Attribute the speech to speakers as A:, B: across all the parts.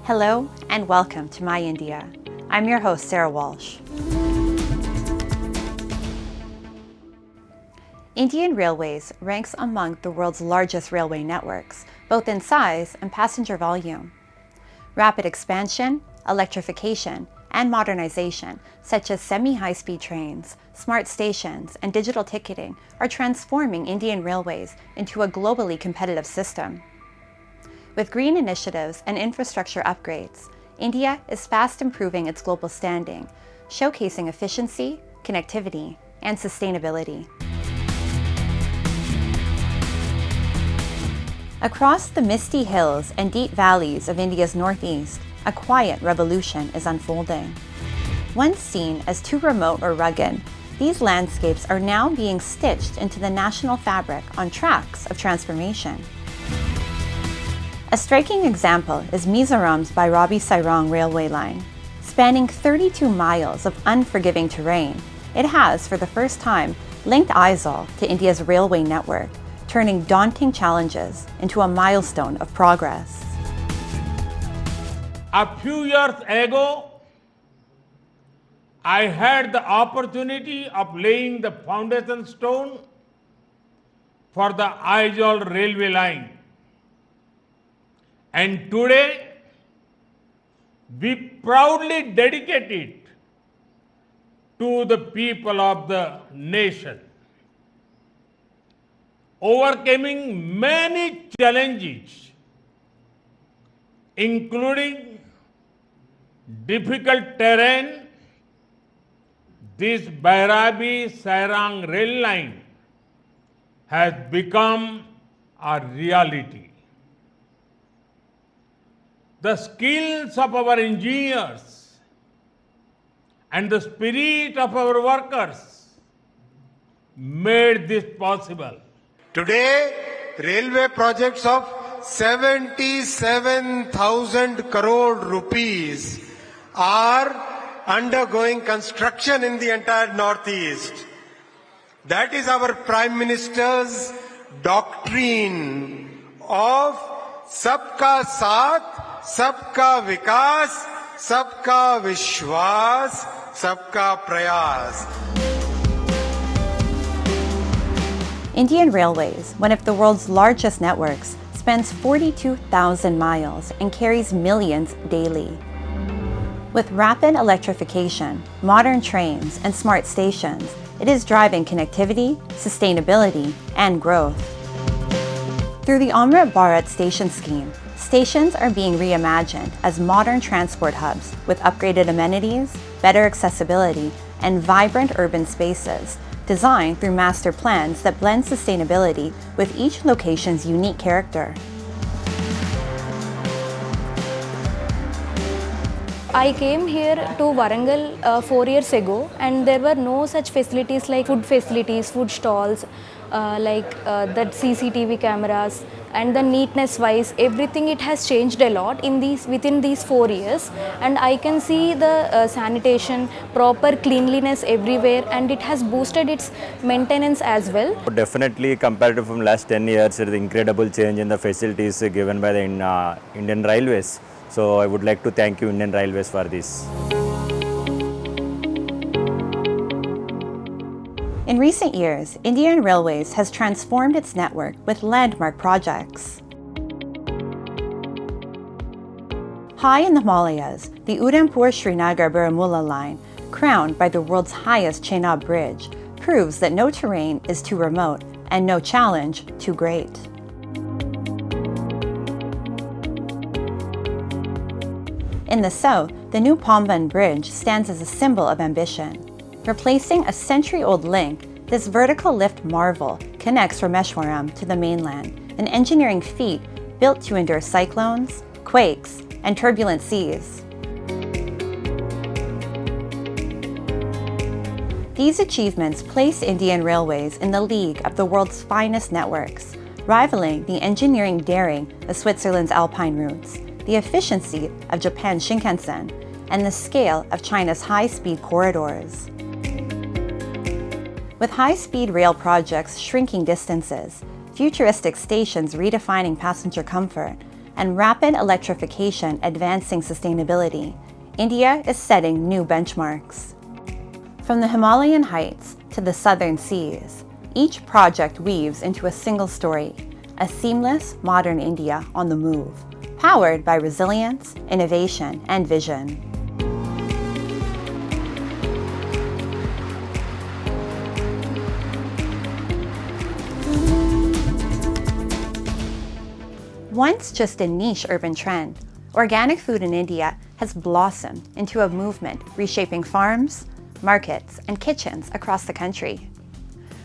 A: Hello and welcome to My India. I'm your host, Sarah Walsh. Indian Railways ranks among the world's largest railway networks, both in size and passenger volume. Rapid expansion, electrification, and modernization, such as semi-high-speed trains, smart stations, and digital ticketing, are transforming Indian Railways into a globally competitive system. With green initiatives and infrastructure upgrades, India is fast improving its global standing, showcasing efficiency, connectivity, and sustainability. Across the misty hills and deep valleys of India's northeast, a quiet revolution is unfolding. Once seen as too remote or rugged, these landscapes are now being stitched into the national fabric on tracks of transformation. A striking example is Mizoram's Bairabi Sairang railway line. Spanning 32 miles of unforgiving terrain, it has, for the first time, linked Aizawl to India's railway network, turning daunting challenges into a milestone of progress.
B: A few years ago, I had the opportunity of laying the foundation stone for the Aizawl railway line. And today, we proudly dedicate it to the people of the nation. Overcoming many challenges, including difficult terrain, this Bairabi Sairang rail line has become a reality. The skills of our engineers and the spirit of our workers made this possible.
C: Today, railway projects of 77,000 crore rupees are undergoing construction in the entire Northeast. That is our Prime Minister's doctrine of Sabka Saath, Sabka Vikas, Sabka Vishwas, Sabka Prayas.
A: Indian Railways, one of the world's largest networks, spans 42,000 miles and carries millions daily. With rapid electrification, modern trains, and smart stations, it is driving connectivity, sustainability, and growth. Through the Amrit Bharat Station Scheme, stations are being reimagined as modern transport hubs with upgraded amenities, better accessibility, and vibrant urban spaces, designed through master plans that blend sustainability with each location's unique character.
D: I came here to Warangal 4 years ago, and there were no such facilities like food facilities, food stalls, that CCTV cameras, and the neatness wise, everything it has changed a lot within these 4 years, and I can see the sanitation, proper cleanliness everywhere, and it has boosted its maintenance as well.
E: Definitely compared to from last 10 years, there is incredible change in the facilities given by the Indian Railways. So I would like to thank you Indian Railways for this.
A: In recent years, Indian Railways has transformed its network with landmark projects. High in the Himalayas, the Udhampur-Srinagar-Baramulla line, crowned by the world's highest Chenab bridge, proves that no terrain is too remote and no challenge too great. In the south, the new Pamban Bridge stands as a symbol of ambition. Replacing a century-old link, this vertical lift marvel connects Rameshwaram to the mainland, an engineering feat built to endure cyclones, quakes, and turbulent seas. These achievements place Indian Railways in the league of the world's finest networks, rivaling the engineering daring of Switzerland's Alpine routes, the efficiency of Japan's Shinkansen, and the scale of China's high-speed corridors. With high-speed rail projects shrinking distances, futuristic stations redefining passenger comfort, and rapid electrification advancing sustainability, India is setting new benchmarks. From the Himalayan heights to the southern seas, each project weaves into a single story, a seamless, modern India on the move, powered by resilience, innovation, and vision. Once just a niche urban trend, organic food in India has blossomed into a movement reshaping farms, markets, and kitchens across the country.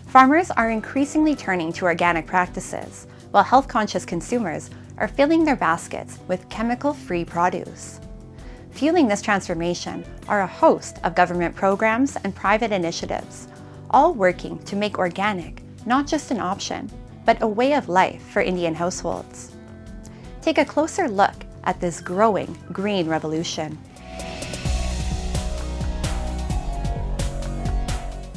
A: Farmers are increasingly turning to organic practices, while health-conscious consumers are filling their baskets with chemical-free produce. Fueling this transformation are a host of government programs and private initiatives, all working to make organic not just an option, but a way of life for Indian households. Take a closer look at this growing green revolution.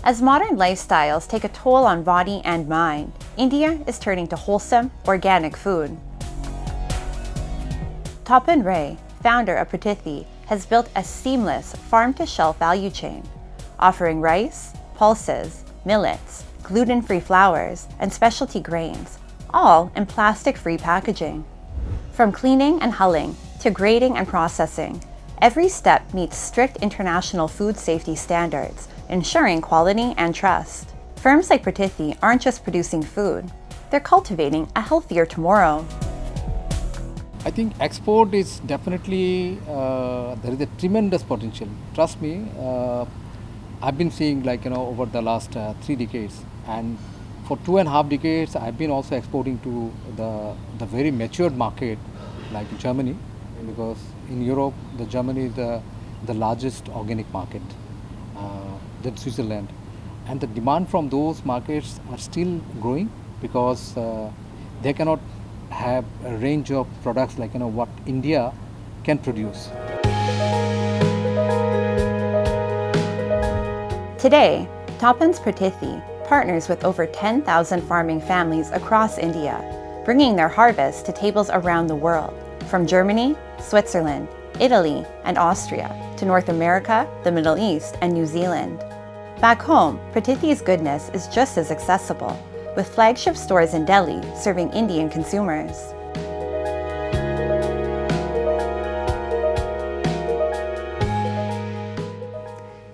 A: As modern lifestyles take a toll on body and mind, India is turning to wholesome, organic food. Tapan Ray, founder of Phretueomut, has built a seamless farm-to-shelf value chain, offering rice, pulses, millets, gluten-free flours, and specialty grains, all in plastic-free packaging. From cleaning and hulling to grading and processing, every step meets strict international food safety standards, ensuring quality and trust. Firms like Phretueomut aren't just producing food, they're cultivating a healthier tomorrow.
F: I think export is definitely, there is a tremendous potential. Trust me, I've been seeing over the last 3 decades, and for 2.5 decades I've been also exporting to the very matured market like Germany, because in Europe Germany is the largest organic market, then Switzerland, and the demand from those markets are still growing because they cannot have a range of products like what India can produce.
A: Today, Tapan's Phretueomut partners with over 10,000 farming families across India, bringing their harvest to tables around the world, from Germany, Switzerland, Italy, and Austria, to North America, the Middle East, and New Zealand. Back home, Phretueomut's goodness is just as accessible, with flagship stores in Delhi serving Indian consumers.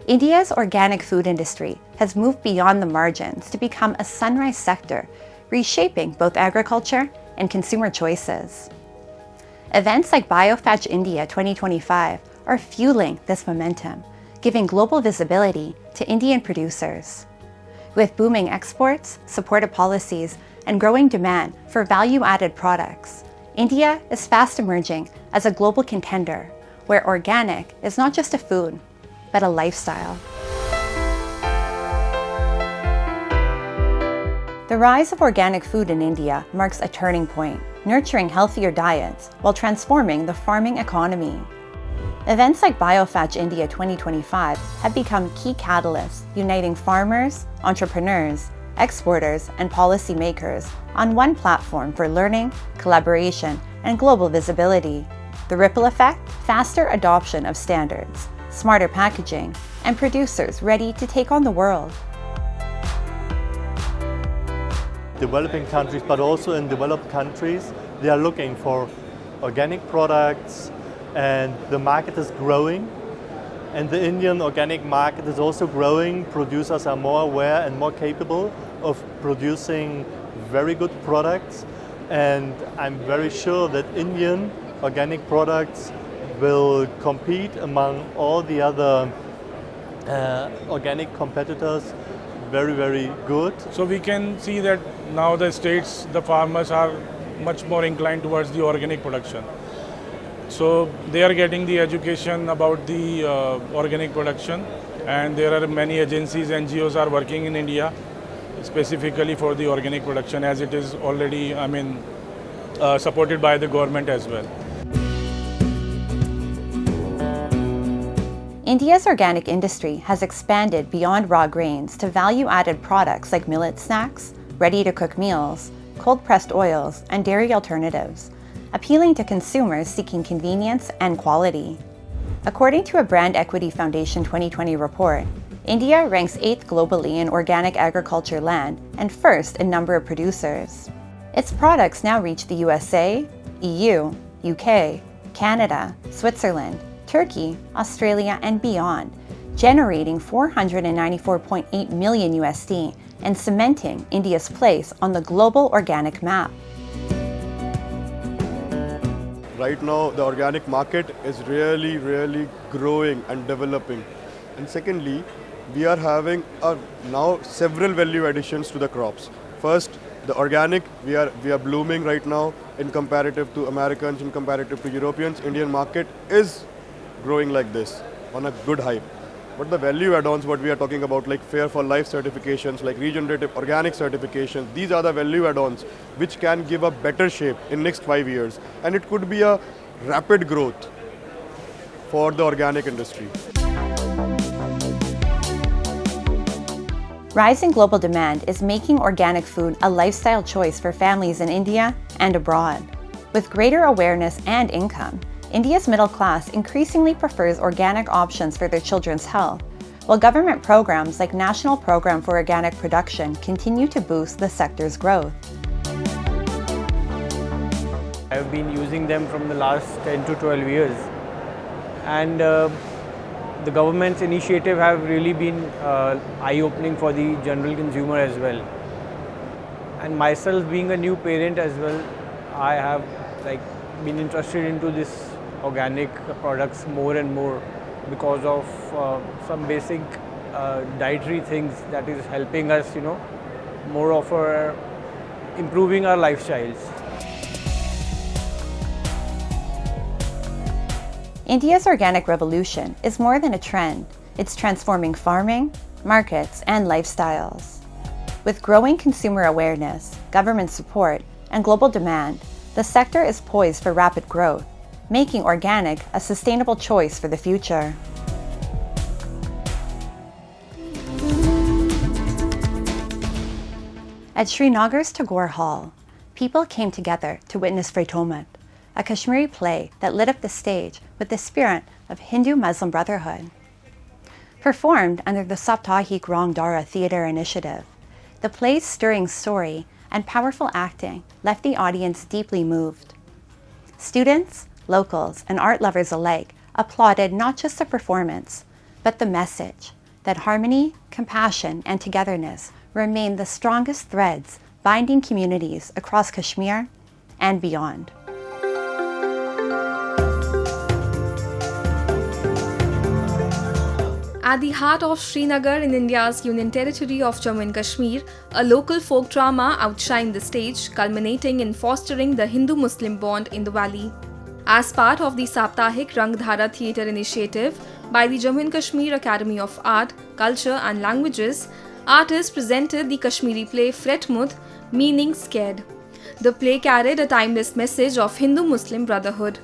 A: India's organic food industry has moved beyond the margins to become a sunrise sector, reshaping both agriculture and consumer choices. Events like BioFetch India 2025 are fueling this momentum, giving global visibility to Indian producers. With booming exports, supportive policies, and growing demand for value-added products, India is fast emerging as a global contender, where organic is not just a food, but a lifestyle. The rise of organic food in India marks a turning point, nurturing healthier diets while transforming the farming economy. Events like BioFetch India 2025 have become key catalysts uniting farmers, entrepreneurs, exporters, and policymakers on one platform for learning, collaboration, and global visibility. The ripple effect? Faster adoption of standards, smarter packaging, and producers ready to take on the world.
G: Developing countries, but also in developed countries, they are looking for organic products, and the market is growing. And the Indian organic market is also growing. Producers are more aware and more capable of producing very good products. And I'm very sure that Indian organic products will compete among all the other organic competitors very, very good.
H: So we can see that now the states, the farmers are much more inclined towards the organic production. So they are getting the education about the organic production, and there are many agencies, NGOs are working in India specifically for the organic production, as it is already, supported by the government as well.
A: India's organic industry has expanded beyond raw grains to value-added products like millet snacks, ready-to-cook meals, cold-pressed oils, and dairy alternatives, appealing to consumers seeking convenience and quality. According to a Brand Equity Foundation 2020 report, India ranks 8th globally in organic agriculture land and first in number of producers. Its products now reach the USA, EU, UK, Canada, Switzerland, Turkey, Australia, and beyond, generating $494.8 million USD and cementing India's place on the global organic map.
I: Right now, the organic market is really growing and developing. And secondly, we are having now several value additions to the crops. First, the organic, we are blooming right now in comparative to Americans, in comparative to Europeans. Indian market is growing like this on a good hype. But the value add-ons, what we are talking about, like Fair for Life certifications, like regenerative organic certifications, these are the value add-ons which can give a better shape in next 5 years. And it could be a rapid growth for the organic industry.
A: Rising global demand is making organic food a lifestyle choice for families in India and abroad. With greater awareness and income, India's middle class increasingly prefers organic options for their children's health, while government programs like National Program for Organic Production continue to boost the sector's growth.
J: I've been using them from the last 10 to 12 years, and the government's initiative have really been eye-opening for the general consumer as well. And myself being a new parent as well, I have been interested into this organic products more and more because of some basic dietary things that is helping us, more of improving our lifestyles.
A: India's organic revolution is more than a trend. It's transforming farming, markets, and lifestyles. With growing consumer awareness, government support, and global demand, the sector is poised for rapid growth, making organic a sustainable choice for the future. At Srinagar's Tagore Hall, people came together to witness Phretueomut, a Kashmiri play that lit up the stage with the spirit of Hindu-Muslim brotherhood. Performed under the Saptahik Rang Dara Theatre Initiative, the play's stirring story and powerful acting left the audience deeply moved. Students, locals, and art lovers alike applauded not just the performance, but the message that harmony, compassion, and togetherness remain the strongest threads binding communities across Kashmir and beyond.
K: At the heart of Srinagar in India's Union Territory of Jammu and Kashmir, a local folk drama outshined the stage, culminating in fostering the Hindu-Muslim bond in the valley. As part of the Saptahik Rangdhara Theatre Initiative by the Jammu and Kashmir Academy of Art, Culture and Languages, artists presented the Kashmiri play Phretueomut, meaning scared. The play carried a timeless message of Hindu-Muslim brotherhood.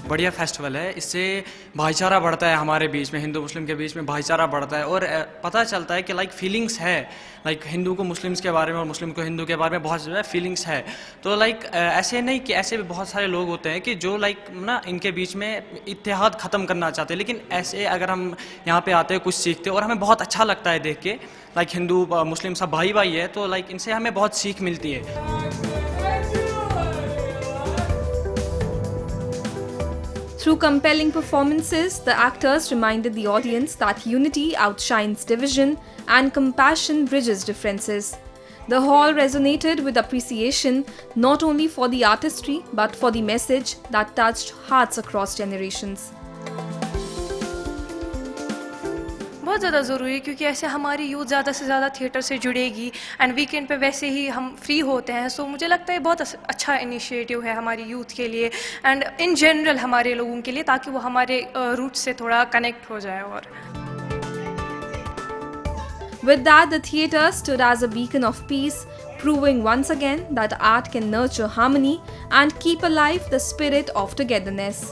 L: बढ़िया festival है, इससे भाईचारा बढ़ता है हमारे बीच में, हिंदू मुस्लिम के बीच में भाईचारा बढ़ता है और पता चलता है कि फीलिंग्स है, हिंदू को मुस्लिम्स के बारे में और मुस्लिम को हिंदू के बारे में बहुत ज़्यादा फीलिंग्स है. तो ऐसे नहीं कि ऐसे भी बहुत सारे लोग होते हैं कि जो इनके बीच में इत्तेहाद ख़त्म करना चाहते हैं, लेकिन ऐसे अगर हम यहाँ पे आते हैं कुछ सीखते हैं और हमें बहुत अच्छा लगता है देख के हिंदू मुस्लिम सब भाई भाई है, तो इनसे हमें बहुत सीख मिलती है.
K: Through compelling performances, the actors reminded the audience that unity outshines division and compassion bridges differences. The hall resonated with appreciation not only for the artistry but for the message that touched hearts across generations.
M: बहुत ज़्यादा ज़रूरी है क्योंकि ऐसे हमारी youth ज़्यादा से ज़्यादा थिएटर से जुड़ेगी एंड वीकेंड पे वैसे ही हम फ्री होते हैं, सो मुझे लगता है बहुत अच्छा इनिशिएटिव है हमारी यूथ के लिए एंड इन जनरल हमारे लोगों के लिए, ताकि वो हमारे रूट से थोड़ा कनेक्ट हो जाए. और
K: With that, the theatre stood as a beacon of peace, proving once again that art can nurture harmony and keep alive the spirit of togetherness.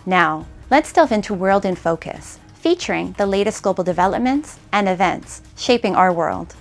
A: Now, let's delve into World in Focus, featuring the latest global developments and events shaping our world.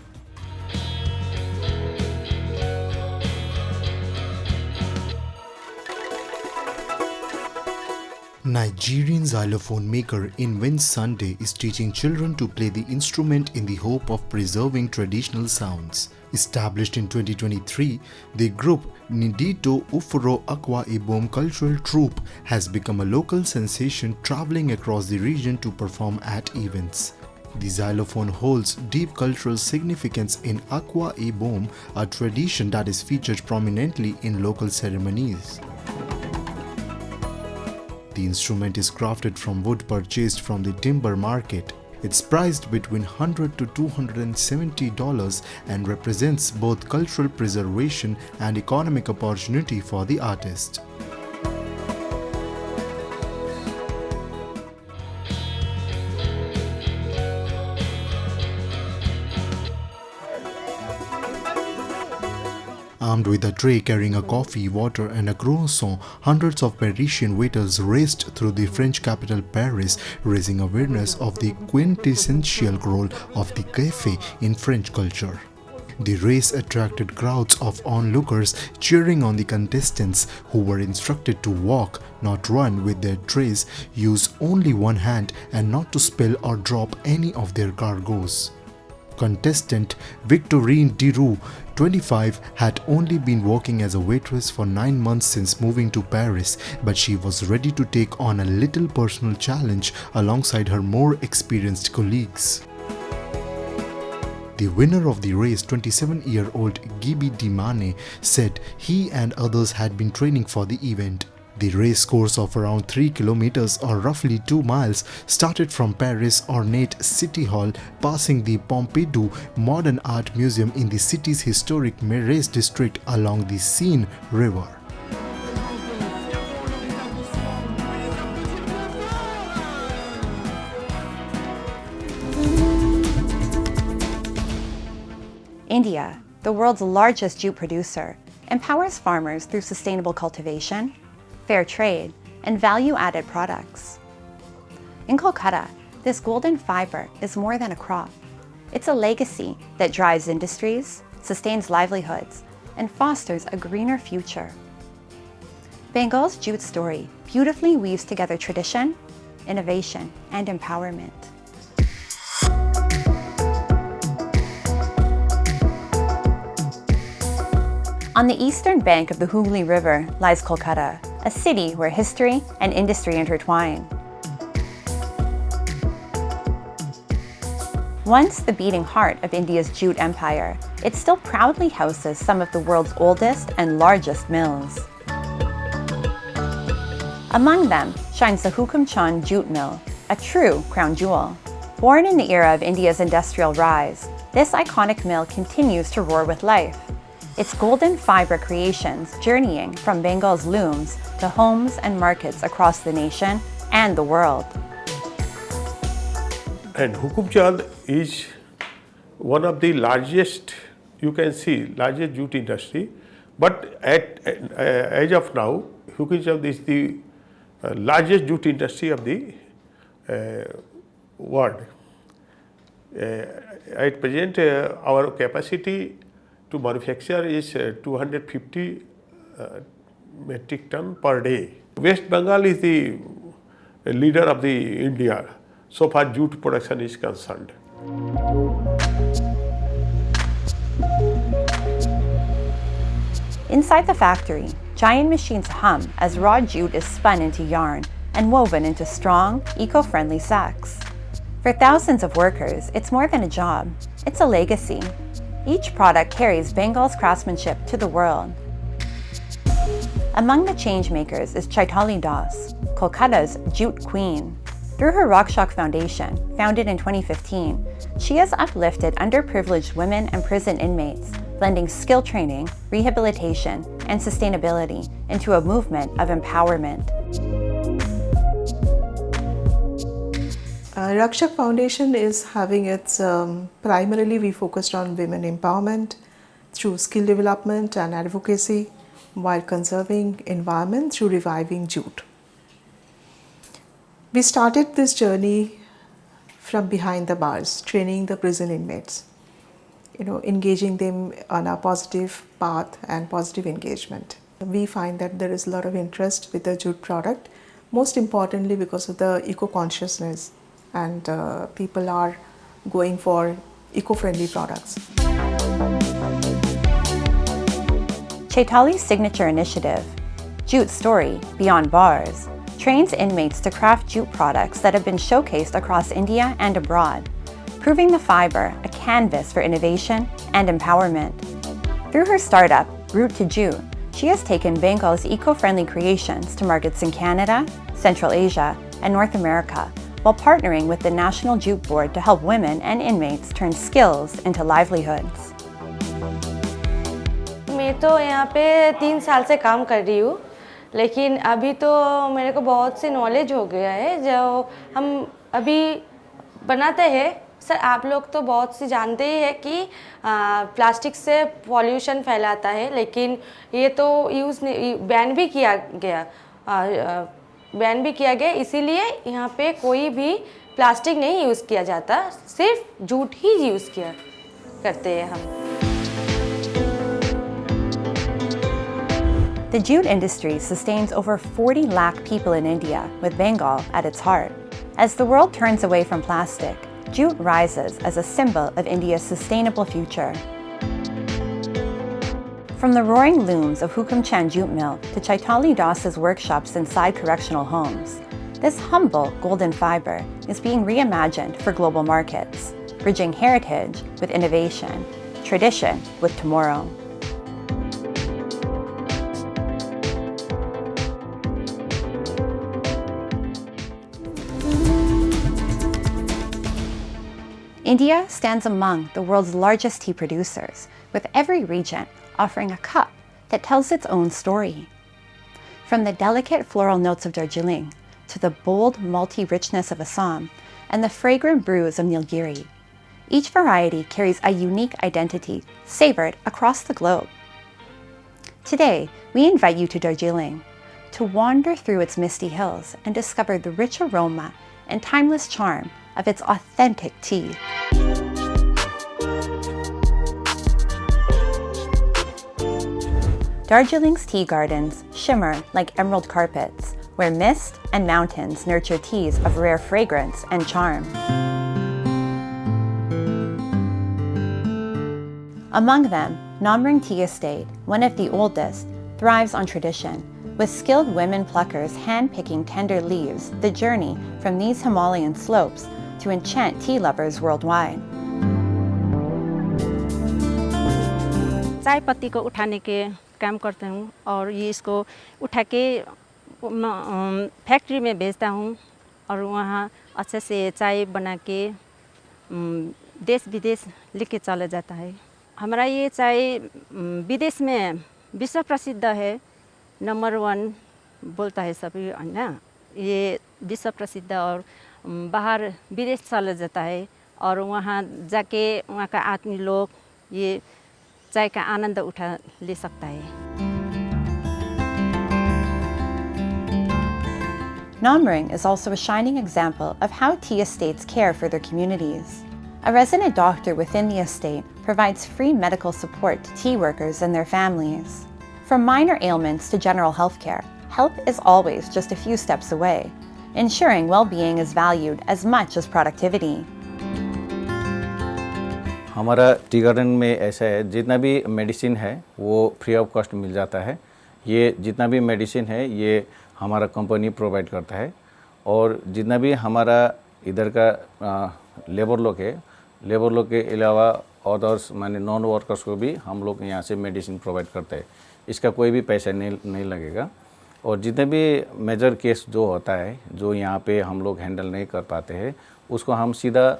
N: Nigerian xylophone maker Invent Sunday is teaching children to play the instrument in the hope of preserving traditional sounds. Established in 2023, the group Ndito Ufuro Akwa Ibom Cultural Troupe has become a local sensation traveling across the region to perform at events. The xylophone holds deep cultural significance in Akwa Ibom, a tradition that is featured prominently in local ceremonies. The instrument is crafted from wood purchased from the timber market. It's priced between $100 to $270 and represents both cultural preservation and economic opportunity for the artist. Armed with a tray carrying a coffee, water and a croissant, hundreds of Parisian waiters raced through the French capital Paris, raising awareness of the quintessential role of the café in French culture. The race attracted crowds of onlookers cheering on the contestants, who were instructed to walk, not run, with their trays, use only one hand and not to spill or drop any of their cargoes. Contestant Victorine Diroux, 25, had only been working as a waitress for 9 months since moving to Paris, but she was ready to take on a little personal challenge alongside her more experienced colleagues. The winner of the race, 27-year-old Gibi Dimane, said he and others had been training for the event. The race course of around 3 kilometers or roughly 2 miles started from Paris' ornate City Hall, passing the Pompidou Modern Art Museum in the city's historic Marais district along the Seine River.
A: India, the world's largest jute producer, empowers farmers through sustainable cultivation, fair trade, and value-added products. In Kolkata, this golden fiber is more than a crop. It's a legacy that drives industries, sustains livelihoods, and fosters a greener future. Bengal's jute story beautifully weaves together tradition, innovation, and empowerment. On the eastern bank of the Hooghly River lies Kolkata, a city where history and industry intertwine. Once the beating heart of India's jute empire, it still proudly houses some of the world's oldest and largest mills. Among them shines the Hukum Chand Jute Mill, a true crown jewel. Born in the era of India's industrial rise, this iconic mill continues to roar with life. Its golden fiber creations journeying from Bengal's looms to homes and markets across the nation and the world.
O: And Hukum Chand is one of the largest, you can see, largest jute industry. But as of now, Hukum Chand is the largest jute industry of the world. At present, our capacity to manufacture is 250 metric ton per day. West Bengal is the leader of the India so far jute production is concerned.
A: Inside the factory, giant machines hum as raw jute is spun into yarn and woven into strong, eco-friendly sacks. For thousands of workers, it's more than a job, it's a legacy. Each product carries Bengal's craftsmanship to the world. Among the changemakers is Chaitali Das, Kolkata's jute queen. Through her Rakshak Foundation, founded in 2015, she has uplifted underprivileged women and prison inmates, blending skill training, rehabilitation, and sustainability into a movement of empowerment.
P: Rakshak Foundation is having its, primarily we focused on women empowerment through skill development and advocacy while conserving environment through reviving jute. We started this journey from behind the bars, training the prison inmates, engaging them on a positive path and positive engagement. We find that there is a lot of interest with the jute product, most importantly because of the eco-consciousness, and people are going for eco-friendly products.
A: Chaitali's signature initiative, Jute Story Beyond Bars, trains inmates to craft jute products that have been showcased across India and abroad, proving the fiber a canvas for innovation and empowerment. Through her startup, Route to Jute, she has taken Bengal's eco-friendly creations to markets in Canada, Central Asia, and North America, while partnering with the National Jute Board to help women and inmates turn skills into livelihoods.
Q: मैं तो यहाँ पे 3 साल से काम कर रही हूँ, लेकिन अभी तो मेरे को बहुत सी नॉलेज हो गया है जो हम अभी बनाते हैं। सर आप लोग तो बहुत सी जानते ही है कि प्लास्टिक से पॉल्यूशन फैलाता है, लेकिन ये तो बैन भी किया गया, इसीलिए यहाँ पे कोई भी प्लास्टिक नहीं यूज़ किया जाता, सिर्फ जूट ही यूज़ किया करते हैं हम।
A: The jute industry sustains over 40 lakh people in India, with Bengal at its heart. As the world turns away from plastic, jute rises as a symbol of India's sustainable future. From the roaring looms of Hukamchand Jute Mill to Chaitali Das's workshops inside correctional homes, this humble golden fiber is being reimagined for global markets, bridging heritage with innovation, tradition with tomorrow. India stands among the world's largest tea producers, with every region offering a cup that tells its own story. From the delicate floral notes of Darjeeling to the bold malty richness of Assam and the fragrant brews of Nilgiri, each variety carries a unique identity savored across the globe. Today, we invite you to Darjeeling to wander through its misty hills and discover the rich aroma and timeless charm of its authentic tea. Darjeeling's tea gardens shimmer like emerald carpets, where mist and mountains nurture teas of rare fragrance and charm. Among them, Namring Tea Estate, one of the oldest, thrives on tradition, with skilled women pluckers hand-picking tender leaves, the journey from these Himalayan slopes to enchant tea lovers worldwide.
R: चाय पत्ती को उठाने के काम करता हूँ और ये इसको उठा के फैक्ट्री में भेजता हूँ और वहाँ अच्छे से चाय बना के देश विदेश लेके चला जाता है। हमारा ये चाय विदेश में विश्व प्रसिद्ध है, नंबर 1 बोलता है सभी, है ना। ये विश्व प्रसिद्ध और बाहर विदेश चला जाता है और वहाँ जाके वहाँ का आदमी लोग ये चाय का आनंद उठा ले सकता है।
A: Namring is also a shining example of how tea estates care for their communities. A resident doctor within the estate provides free medical support to tea workers and their families. From minor ailments to general health care, help is always just a few steps away, ensuring well-being is valued as much as productivity.
S: हमारा tea garden में ऐसा है, जितना भी medicine है वो free of cost मिल जाता है। ये जितना भी मेडिसिन है ये हमारा कंपनी प्रोवाइड करता है और जितना भी हमारा इधर का लेबर लोग है, लेबर लोग के अलावा अदर्स माने नॉन वर्कर्स को भी हम लोग यहाँ से मेडिसिन प्रोवाइड करते हैं। इसका कोई भी पैसा नहीं लगेगा और जितने भी मेजर केस जो होता है जो यहाँ पे हम लोग हैंडल नहीं कर पाते हैं उसको हम सीधा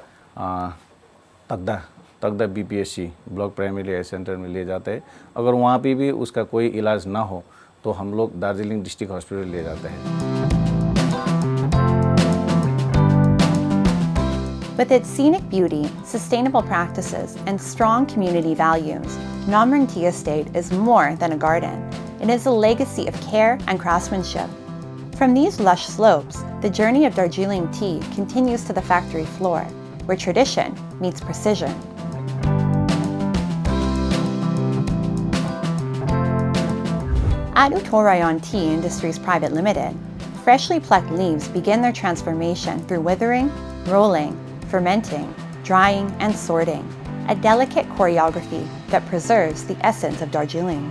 S: तकदा BPSC block primary health centre में ले जाते हैं। अगर वहाँ पे भी उसका कोई इलाज ना हो तो हम लोग दार्जिलिंग डिस्ट्रिक्ट हॉस्पिटल ले जाते हैं।
A: With its scenic beauty, sustainable practices, and strong community values, Namring Tea Estate is more than a garden. It is a legacy of care and craftsmanship. From these lush slopes, the journey of Darjeeling tea continues to the factory floor, where tradition meets precision. At Uttarayan Tea Industries Private Limited, freshly plucked leaves begin their transformation through withering, rolling, fermenting, drying, and sorting, a delicate choreography that preserves the essence of Darjeeling.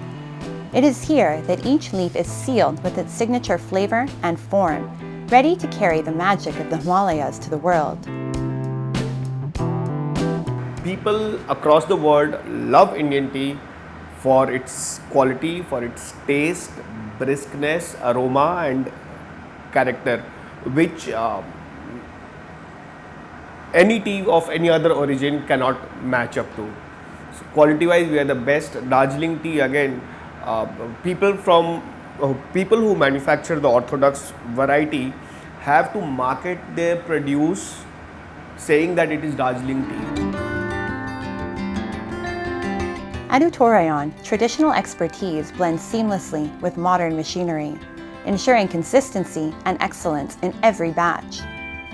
A: It is here that each leaf is sealed with its signature flavor and form, ready to carry the magic of the Himalayas to the world.
T: People across the world love Indian tea for its quality, for its taste, briskness, aroma and character, which any tea of any other origin cannot match up to. So quality wise we are the best. Darjeeling tea again, people who manufacture the orthodox variety have to market their produce saying that it is Darjeeling tea.
A: At Uttarayan, traditional expertise blends seamlessly with modern machinery, ensuring consistency and excellence in every batch.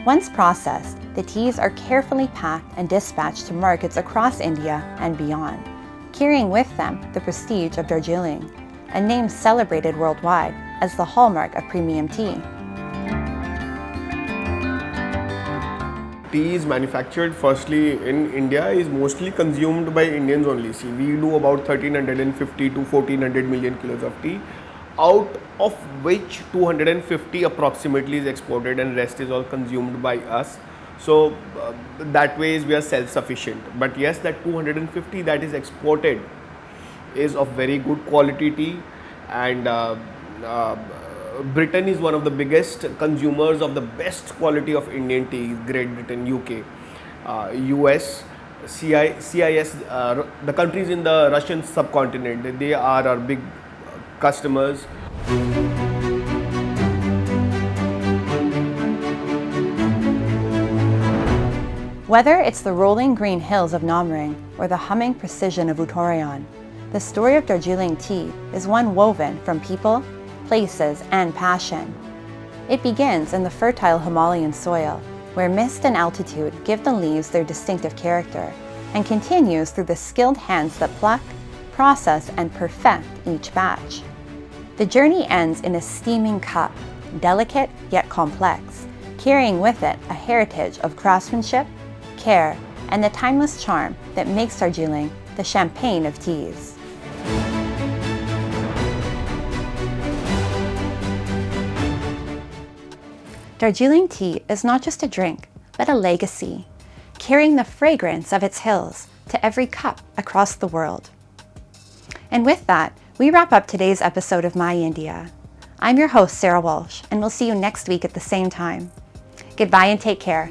A: Once processed, the teas are carefully packed and dispatched to markets across India and beyond, carrying with them the prestige of Darjeeling, a name celebrated worldwide as the hallmark of premium tea.
T: Tea is manufactured firstly in India, is mostly consumed by Indians only. See, we do about 1350 to 1400 million kilos of tea, out of which 250 approximately is exported and rest is all consumed by us. So that way we are self-sufficient. But yes, that 250 that is exported is of very good quality tea, and Britain is one of the biggest consumers of the best quality of Indian tea. Great Britain, UK, US, CIS, the countries in the Russian subcontinent, they are our big customers.
A: Whether it's the rolling green hills of Namring or the humming precision of Uttarayan, the story of Darjeeling tea is one woven from people, places, and passion. It begins in the fertile Himalayan soil, where mist and altitude give the leaves their distinctive character, and continues through the skilled hands that pluck, process, and perfect each batch. The journey ends in a steaming cup, delicate yet complex, carrying with it a heritage of craftsmanship, care, and the timeless charm that makes Darjeeling the champagne of teas. Darjeeling tea is not just a drink, but a legacy, carrying the fragrance of its hills to every cup across the world. And with that, we wrap up today's episode of My India. I'm your host, Sarah Walsh, and we'll see you next week at the same time. Goodbye and take care.